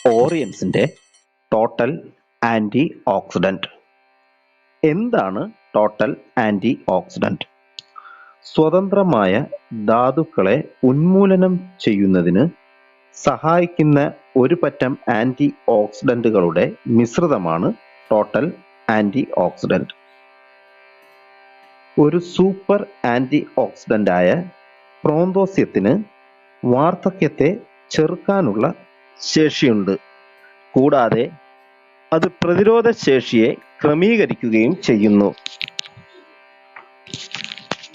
ഓറിയൻസിന്റെ total anti oxidant. എന്താണ് total anti oxidant? സ്വതന്ത്രമായ ധാതുക്കളെ ഉന്മൂലനം ചെയ്യുന്നതിന് സഹായിക്കുന്ന ഒരു പറ്റം ആന്റി ഓക്സിഡന്റുകളുടെ മിശ്രിതമാണ് ടോട്ടൽ ആന്റി ഓക്സിഡന്റ്. ഒരു സൂപ്പർ ആന്റി ഓക്സിഡന്റായ പ്രോന്തോസ്യത്തിന് വാർദ്ധക്യത്തെ ചെറുക്കാനുള്ള ശേഷിയുണ്ട്. കൂടാതെ അത് പ്രതിരോധ ശേഷിയെ ക്രമീകരിക്കുകയും ചെയ്യുന്നു.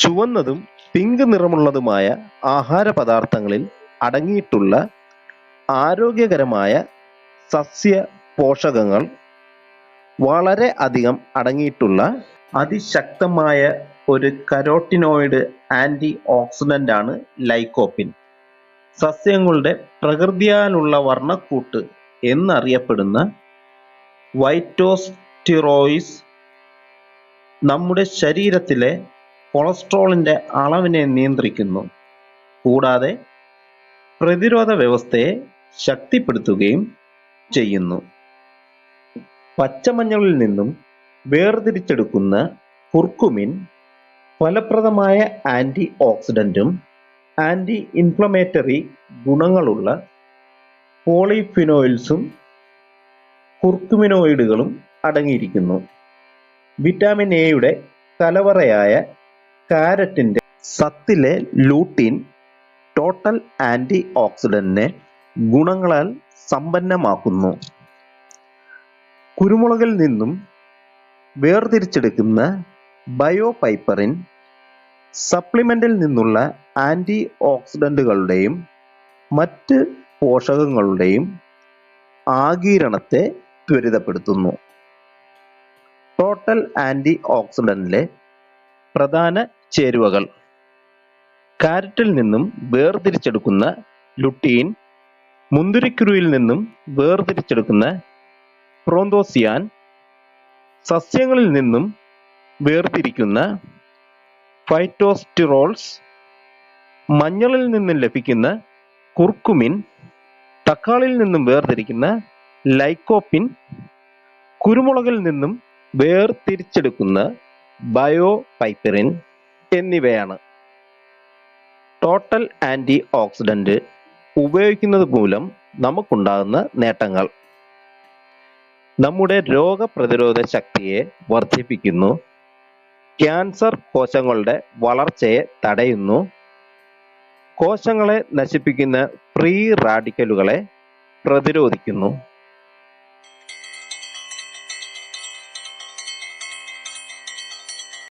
ചുവന്നതും പിങ്ക് നിറമുള്ളതുമായ ആഹാര പദാർത്ഥങ്ങളിൽ അടങ്ങിയിട്ടുള്ള ആരോഗ്യകരമായ സസ്യ പോഷകങ്ങൾ വളരെ അധികം അടങ്ങിയിട്ടുള്ള അതിശക്തമായ ഒരു കരോട്ടിനോയിഡ് ആന്റി ഓക്സിഡന്റ് ആണ് ലൈക്കോപ്പിൻ. സസ്യങ്ങളുടെ പ്രകൃതിയാലുള്ള വർണ്ണക്കൂട്ട് എന്നറിയപ്പെടുന്ന വൈറ്റോസ്റ്റിറോയിസ് നമ്മുടെ ശരീരത്തിലെ കൊളസ്ട്രോളിന്റെ അളവിനെ നിയന്ത്രിക്കുന്നു. കൂടാതെ പ്രതിരോധ വ്യവസ്ഥയെ ശക്തിപ്പെടുത്തുകയും ചെയ്യുന്നു. പച്ചമഞ്ഞളിൽ നിന്നും വേർതിരിച്ചെടുക്കുന്ന കുർക്കുമിൻ ഫലപ്രദമായ ആന്റി ഓക്സിഡന്റും ആന്റി ഇൻഫ്ലമേറ്ററി ഗുണങ്ങളുള്ള പോളിഫിനോയിൽസും കുർക്കുമിനോയിഡുകളും അടങ്ങിയിരിക്കുന്നു. വിറ്റാമിൻ എയുടെ കലവറയായ കാരറ്റിന്റെ സത്തിലെ ലൂട്ടീൻ ടോട്ടൽ ആന്റി ഓക്സിഡന്റിനെ ഗുണങ്ങളാൽ സമ്പന്നമാക്കുന്നു. കുരുമുളകിൽ നിന്നും വേർതിരിച്ചെടുക്കുന്ന ബയോപൈപ്പറിൻ സപ്ലിമെന്റിൽ നിന്നുള്ള ആന്റി ഓക്സിഡന്റുകളുടെയും മറ്റ് പോഷകങ്ങളുടെയും ആഗിരണത്തെ ത്വരിതപ്പെടുത്തുന്നു. ടോട്ടൽ ആന്റി ഓക്സിഡന്റിലെ പ്രധാന ചേരുവകൾ: കാരറ്റിൽ നിന്നും വേർതിരിച്ചെടുക്കുന്ന ലുട്ടീൻ, മുന്തിരിക്കുരുവിൽ നിന്നും വേർതിരിച്ചെടുക്കുന്ന പ്രോന്തോസിയാൻ, സസ്യങ്ങളിൽ നിന്നും വേർതിരിക്കുന്ന ഫൈറ്റോസ്റ്റിറോൾസ്, മഞ്ഞളിൽ നിന്നും ലഭിക്കുന്ന കുർക്കുമിൻ, തക്കാളിയിൽ നിന്നും വേർതിരിക്കുന്ന ലൈക്കോപ്പിൻ, കുരുമുളകിൽ നിന്നും വേർതിരിച്ചെടുക്കുന്ന ബയോപൈപ്പറിൻ എന്നിവയാണ്. ടോട്ടൽ ആന്റി ഓക്സിഡന്റ് ഉപയോഗിക്കുന്നത് മൂലം നമുക്കുണ്ടാകുന്ന നേട്ടങ്ങൾ: നമ്മുടെ രോഗപ്രതിരോധ ശക്തിയെ വർദ്ധിപ്പിക്കുന്നു, ക്യാൻസർ കോശങ്ങളുടെ വളർച്ചയെ തടയുന്നു, കോശങ്ങളെ നശിപ്പിക്കുന്ന ഫ്രീ റാഡിക്കലുകളെ പ്രതിരോധിക്കുന്നു.